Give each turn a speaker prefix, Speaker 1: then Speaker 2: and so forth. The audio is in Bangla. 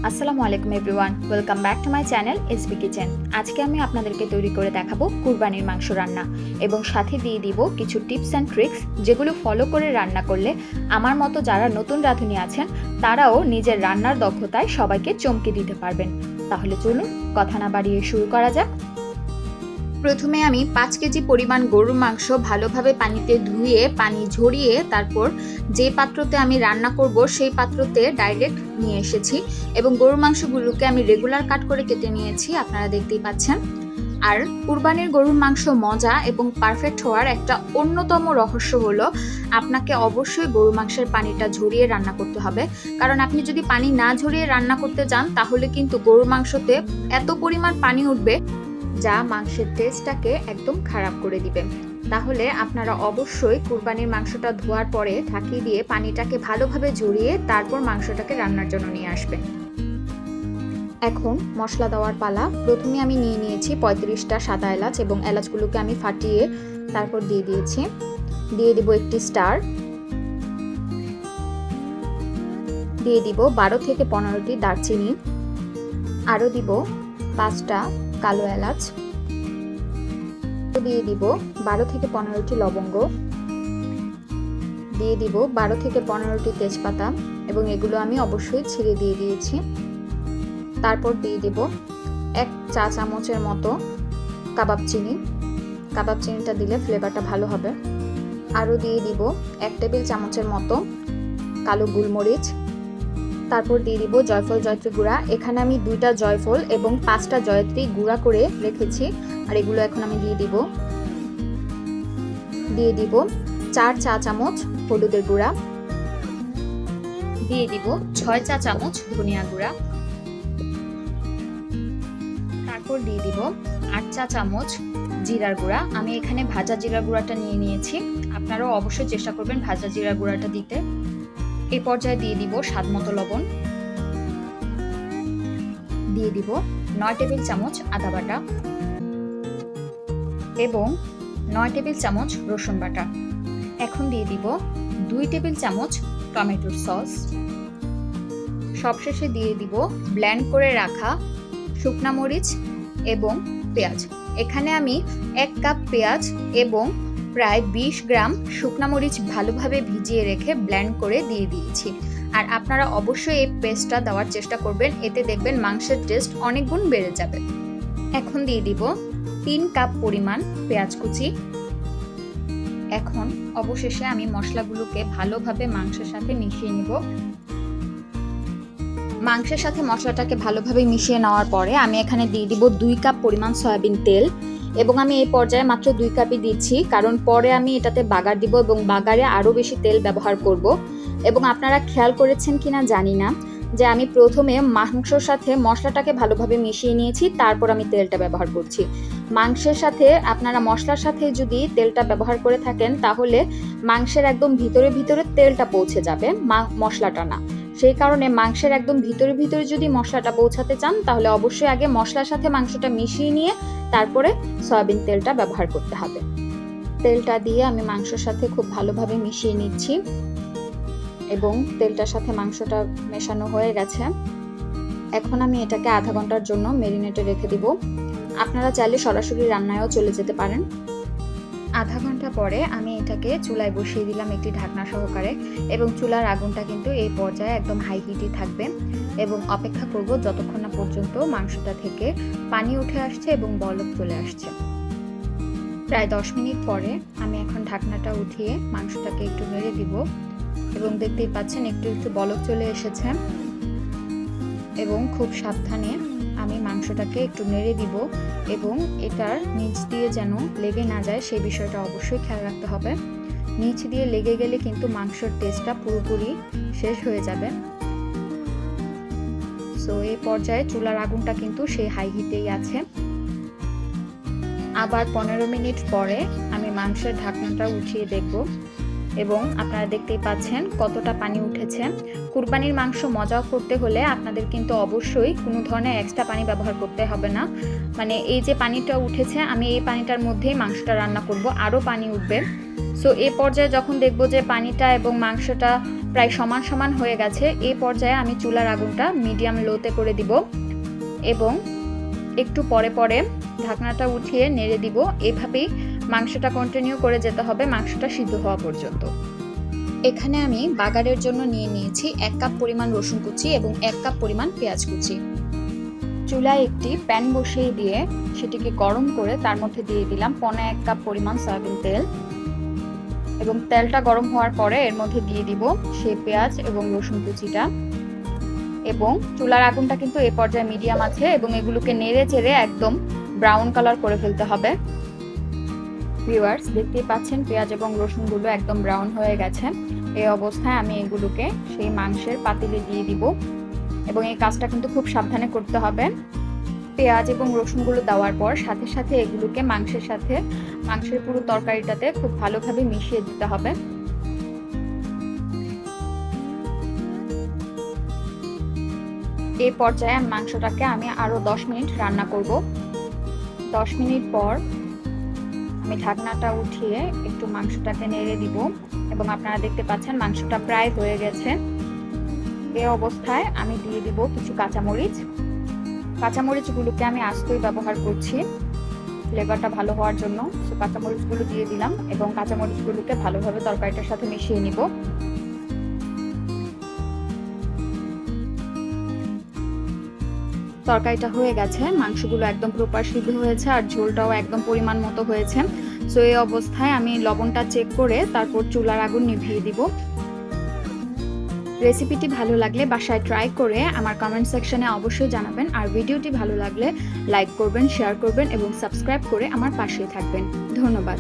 Speaker 1: আসসালামু আলাইকুম everyone, welcome back to my channel SB kitchen. আজকে আমি আপনাদেরকে তৈরি করে দেখাবো কুরবানির মাংস রান্না এবং সাথে দিয়ে দিব কিছু টিপস অ্যান্ড ট্রিক্স, যেগুলো ফলো করে রান্না করলে আমার মতো যারা নতুন রাঁধুনি আছেন তারাও নিজের রান্নার দক্ষতায় সবাইকে চমকে দিতে পারবেন। তাহলে চলুন কথা না বাড়িয়ে শুরু করা যাক। প্রথমে আমি 5 কেজি পরিমাণ গরুর মাংস ভালোভাবে পানিতে ধুয়ে পানি ঝরিয়ে তারপর যে পাত্রতে আমি রান্না করব সেই পাত্রতে ডাইরেক্ট নিয়ে এসেছি এবং গরুর মাংসগুলোকে আমি রেগুলার কাট করে কেটে নিয়েছি, আপনারা দেখতেই পাচ্ছেন। আর কুরবানির গরুর মাংস মজা এবং পারফেক্ট হওয়ার একটা অন্যতম রহস্য হলো আপনাকে অবশ্যই গরুর মাংসের পানিটা ঝরিয়ে রান্না করতে হবে, কারণ আপনি যদি পানি না ঝরিয়ে রান্না করতে যান তাহলে কিন্তু গরুর মাংসতে এত পরিমাণ পানি উঠবে যা মাংসের টেস্টটাকে একদম খারাপ করে দিবে। তাহলে আপনারা অবশ্যই কুরবানির মাংসটা ধোয়ার পরে ঢাকিয়ে দিয়ে পানিটাকে ভালোভাবে ঝরিয়ে তারপর মাংসটাকে রান্নার জন্য নিয়ে আসবেন। এখন মশলা দেওয়ার পালা। প্রথমে আমি নিয়ে নিয়েছি 35টা সাদা এলাচ এবং এলাচগুলোকে আমি ফাটিয়ে তারপর দিয়ে দিয়েছি। দিয়ে দিব একটি স্টার, দিয়ে দিব 12 থেকে 15টি দারচিনি, আরও দিব 5টা কালো এলাচ, দিয়ে দিব 12 থেকে 15টি লবঙ্গ, দিয়ে দিব 12 থেকে 15টি তেজপাতা এবং এগুলো আমি অবশ্যই ছিঁড়ে দিয়ে দিয়েছি। তারপর দিয়ে দিব 1 চা চামচের মতো কাবাব চিনি, কাবাব চিনিটা দিলে ফ্লেভারটা ভালো হবে। আরও দিয়ে দিব 1 টেবিল চামচের মতো কালো গোলমরিচ। তারপর দিয়ে দিব জয়ফল জয়ত্রী গুঁড়া। এখানে আমি 2টা জয়ফল এবং 5টা জয়ত্রী গুঁড়া করে রেখেছি, আর এগুলো এখন আমি দিয়ে দিব। দিয়ে দিব 4 চা চামচ হলুদের গুঁড়া, দিয়ে দিব 6 চা চামচ ধনিয়া গুঁড়া, তারপর দিয়ে দিব 8 চা চামচ জিরার গুঁড়া। আমি এখানে ভাজা জিরার গুঁড়াটা নিয়ে নিয়েছি, আপনারাও অবশ্যই চেষ্টা করবেন ভাজা জিরার গুঁড়াটা দিতে। এই পর্যায়ে দিয়ে দিব স্বাদ মতো লবণ, দিয়ে দিব 9 টেবিল চামচ আদা বাটা এবং 9 টেবিল চামচ রসুন বাটা। এখন দিয়ে দিব 2 টেবিল চামচ টমেটোর সস। সবশেষে দিয়ে দিব ব্লেন্ড করে রাখা শুকনা মরিচ এবং পেঁয়াজ। এখানে আমি 1 কাপ পেঁয়াজ এবং প্রায় 20 গ্রাম শুকনা মরিচ ভালোভাবে ভিজিয়ে রেখে ব্লেন্ড করে দিয়ে দিয়েছি। আর আপনারা অবশ্যই এই পেস্টটা দেওয়ার চেষ্টা করবেন, এতে দেখবেন মাংসের টেস্ট অনেক গুণ বেড়ে যাবে। এখন দিয়ে দিব 3 কাপ পরিমাণ পেঁয়াজ কুচি। এখন অবশেষে আমি মশলাগুলোকে ভালোভাবে মাংসের সাথে মিশিয়ে নিব। মাংসের সাথে মশলাটাকে ভালোভাবে মিশিয়ে নেওয়ার পরে আমি এখানে দিয়ে দিব 2 কাপ পরিমাণ সয়াবিন তেল এবং আমি এই পর্যায়ে মাত্র 2 কাপই দিচ্ছি, কারণ পরে আমি এটাতে বাগার দিব এবং বাগারে আরও বেশি তেল ব্যবহার করব। এবং আপনারা খেয়াল করেছেন কিনা জানি না যে আমি প্রথমে মাংসের সাথে মশলাটাকে ভালোভাবে মিশিয়ে নিয়েছি, তারপর আমি তেলটা ব্যবহার করছি। মাংসের সাথে আপনারা মশলার সাথে যদি তেলটা ব্যবহার করে থাকেন তাহলে মাংসের একদম ভিতরে ভিতরে তেলটা পৌঁছে যাবে, মশলাটা না। সেই কারণে মাংসের একদম ভিতরে ভিতরে যদি মশলাটা পৌঁছাতে চান তাহলে অবশ্যই আগে মশলার সাথে মাংসটা মিশিয়ে নিয়ে তারপরে সয়াবিন তেলটা ব্যবহার করতে হবে। তেলটা দিয়ে আমি মাংসের সাথে খুব ভালোভাবে মিশিয়ে নিচ্ছি এবং তেলটার সাথে মাংসটা মেশানো হয়ে গেছে। এখন আমি এটাকে আধা ঘন্টার জন্য ম্যারিনেটে রেখে দিব। আপনারা চাইলে সরাসরি রান্নায়ও চলে যেতে পারেন। আধা ঘন্টা পরে আমি এটাকে চুলায় বসিয়ে দিলাম একটি ঢাকনা সহকারে এবং চুলার আগুনটা কিন্তু এই পর্যায়ে একদম হাই হিটই থাকবে এবং অপেক্ষা করব যতক্ষণ না পর্যন্ত মাংসটা থেকে পানি উঠে আসছে এবং বলক চলে আসছে। প্রায় 10 মিনিট পরে আমি এখন ঢাকনাটা উঠিয়ে মাংসটাকে একটু নেড়ে দিব এবং দেখতেই পাচ্ছেন একটু একটু বলক চলে এসেছে এবং খুব সাবধানে আমি মাংসটাকে একটু নেড়ে দিব এবং এটার নিচ দিয়ে যেন লেগে না যায় সেই বিষয়টা অবশ্যই খেয়াল রাখতে হবে। নিচ দিয়ে লেগে গেলে কিন্তু মাংসের টেস্টটা পুরোপুরি শেষ হয়ে যাবে। সো এই পর্যায়ে চুলার আগুনটা কিন্তু সেই হাই হিটেই আছে। আবার 15 মিনিট পরে আমি মাংসের ঢাকনাটা উঠিয়ে দেখব এবং আপনারা দেখতেই পাচ্ছেন কতটা পানি উঠেছে। কুরবানির মাংস মজা করতে হলে আপনাদের কিন্তু অবশ্যই কোনো ধরনের এক্সট্রা পানি ব্যবহার করতে হবে না। মানে এই যে পানিটা উঠেছে আমি এই পানিটার মধ্যেই মাংসটা রান্না করব, আরও পানি উঠবে। সো এই পর্যায়ে যখন দেখব যে পানিটা এবং মাংসটা প্রায় সমান সমান হয়ে গেছে। এই পর্যায়ে আমি চুলার আগুনটা মিডিয়াম লোতে করে দিব এবং একটু পরে পরে ঢাকনাটা উঠিয়ে নেড়ে দিব। এভাবেই মাংসটা কন্টিনিউ করে যেতে হবে মাংসটা সিদ্ধ হওয়া পর্যন্ত। এখানে আমি বাগারের জন্য নিয়ে নিয়েছি 1 কাপ পরিমাণ রসুন কুচি এবং 1 কাপ পরিমাণ পেঁয়াজ কুচি। চুলায় একটি প্যান বসিয়ে দিয়ে সেটিকে গরম করে তার মধ্যে দিয়ে দিলাম 1.25 কাপ পরিমাণ সয়াবিন তেল এবং তেলটা গরম হওয়ার পরে এর মধ্যে দিয়ে দিব সেই পেঁয়াজ এবং রসুন কুচিটা এবং চুলার আগুনটা কিন্তু এই পর্যায়ে মিডিয়াম আছে এবং এগুলোকে নেড়ে চেড়ে একদম ব্রাউন কালার করে ফেলতে হবে। ভিউয়ার্স, দেখতেই পাচ্ছেন পেঁয়াজ এবং রসুনগুলো একদম ব্রাউন হয়ে গেছে। এই অবস্থায় আমি এগুলোকে সেই মাংসের পাতিলে দিয়ে দিব এবং এই কাজটা কিন্তু খুব সাবধানে করতে হবে। পেঁয়াজ এবং রসুনগুলো দেওয়ার পর সাথে সাথে এগুলোকে মাংসের পুরো তরকারিটাতে খুব ভালোভাবে মিশিয়ে দিতে হবে। এই পর্যায়ে মাংসটাকে আমি আরো 10 মিনিট রান্না করব। 10 মিনিট পর আমি ঢাকনাটা উঠিয়ে একটু মাংসটাকে নেড়ে দিব এবং আপনারা দেখতে পাচ্ছেন মাংসটা প্রায় হয়ে গেছে। এই অবস্থায় আমি দিয়ে দিব কিছু কাঁচামরিচ। কাঁচামরিচগুলোকে আমি আস্তই ব্যবহার করছি ফ্লেভারটা ভালো হওয়ার জন্য। তো কাঁচামরিচগুলো দিয়ে দিলাম এবং কাঁচামরিচগুলোকে ভালোভাবে তরকারিটার সাথে মিশিয়ে নিব। তরকারিটা হয়ে গেছে, মাংসগুলো একদম প্রপার সিদ্ধ হয়েছে আর ঝোলটাও একদম পরিমাণ মতো হয়েছে। সো এই অবস্থায় আমি লবণটা চেক করে তারপর চুলার আগুন নিভিয়ে দিব। রেসিপিটি ভালো লাগলে বাসায় ট্রাই করে আমার কমেন্ট সেকশনে অবশ্যই জানাবেন আর ভিডিওটি ভালো লাগলে লাইক করবেন, শেয়ার করবেন এবং সাবস্ক্রাইব করে আমার পাশেই থাকবেন। ধন্যবাদ।